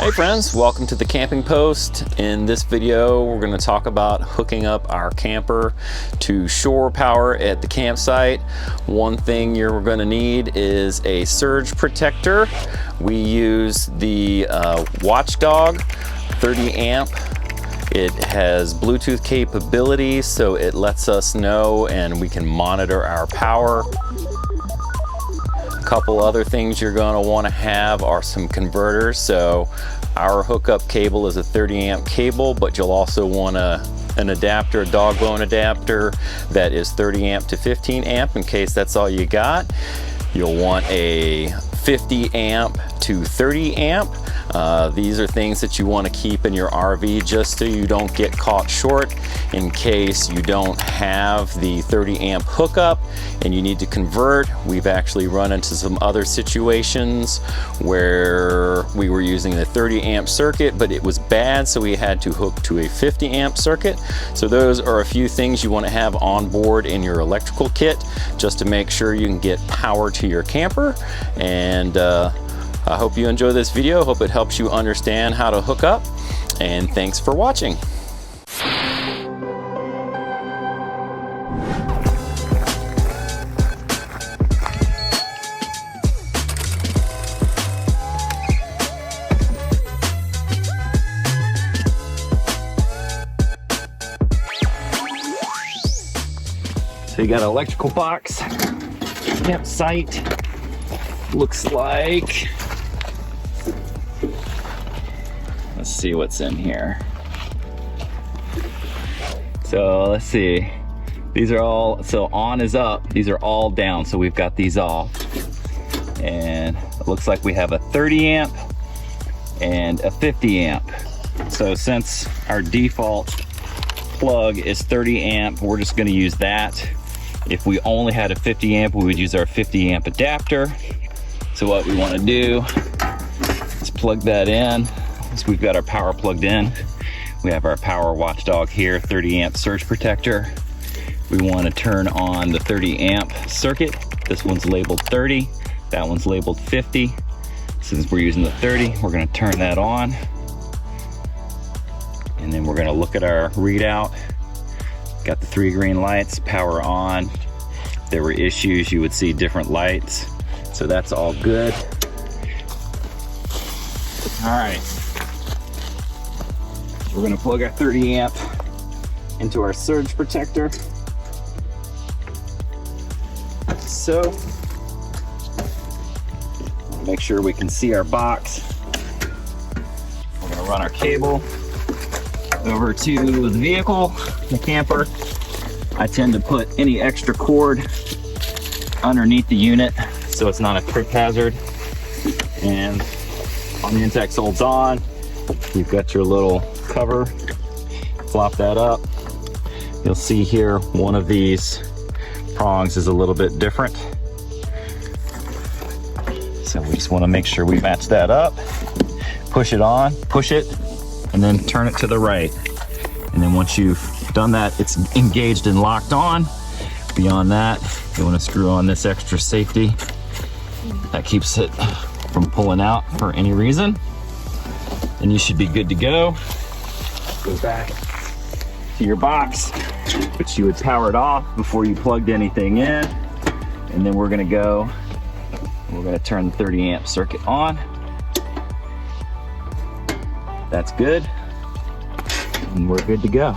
Hey friends, welcome to the Camping Post. In this video, we're going to talk about hooking up our camper to shore power at the campsite. One thing you're going to need is a surge protector. We use the Watchdog 30 amp. It has Bluetooth capabilities, so it lets us know and we can monitor our power. A couple other things you're going to want to have are some converters. So our hookup cable is a 30 amp cable, but you'll also want an adapter, a dog bone adapter that is 30 amp to 15 amp in case that's all you got. You'll want a 50 amp to 30 amp. These are things that you want to keep in your RV just so you don't get caught short in case you don't have the 30 amp hookup and you need to convert. We've actually run into some other situations where we were using the 30 amp circuit, but it was bad, so we had to hook to a 50 amp circuit. So those are a few things you want to have on board in your electrical kit just to make sure you can get power to your camper. And I hope you enjoy this video. Hope it helps you understand how to hook up, and thanks for watching. So you got an electrical box, campsite, looks like. Let's see what's in here. So let's see. These are all, so on is up. These are all down. So we've got these off. And it looks like we have a 30 amp and a 50 amp. So since our default plug is 30 amp, we're just gonna use that. If we only had a 50 amp, we would use our 50 amp adapter. So what we wanna do is plug that in. So we've got our power plugged in. We have our power Watchdog here, 30 amp surge protector. We want to turn on the 30 amp circuit. This one's labeled 30, that one's labeled 50. Since we're using the 30, we're going to turn that on. And then we're going to look at our readout. Got the 3 green lights, power on. If there were issues, you would see different lights. So that's all good. All right. We're gonna plug our 30 amp into our surge protector. So, make sure we can see our box. We're gonna run our cable over to the vehicle, the camper. I tend to put any extra cord underneath the unit so it's not a trip hazard. And on the Intech Sol Dawn, you've got your little cover. Flop that up. You'll see here one of these prongs is a little bit different. So we just want to make sure we match that up. Push it on, push it, and then turn it to the right. And then once you've done that, it's engaged and locked on. Beyond that, you want to screw on this extra safety. That keeps it from pulling out for any reason. And you should be good to go. Go back to your box, which you would power it off before you plugged anything in. And then we're gonna go, we're gonna turn the 30 amp circuit on. That's good. And we're good to go.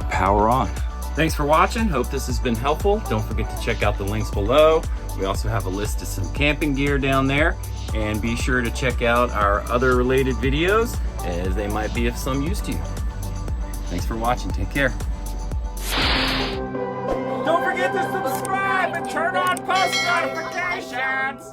Power on. Thanks for watching. Hope this has been helpful. Don't forget to check out the links below. We also have a list of some camping gear down there. And be sure to check out our other related videos as they might be of some use to you. Thanks for watching. Take care. Don't forget to subscribe and turn on post notifications.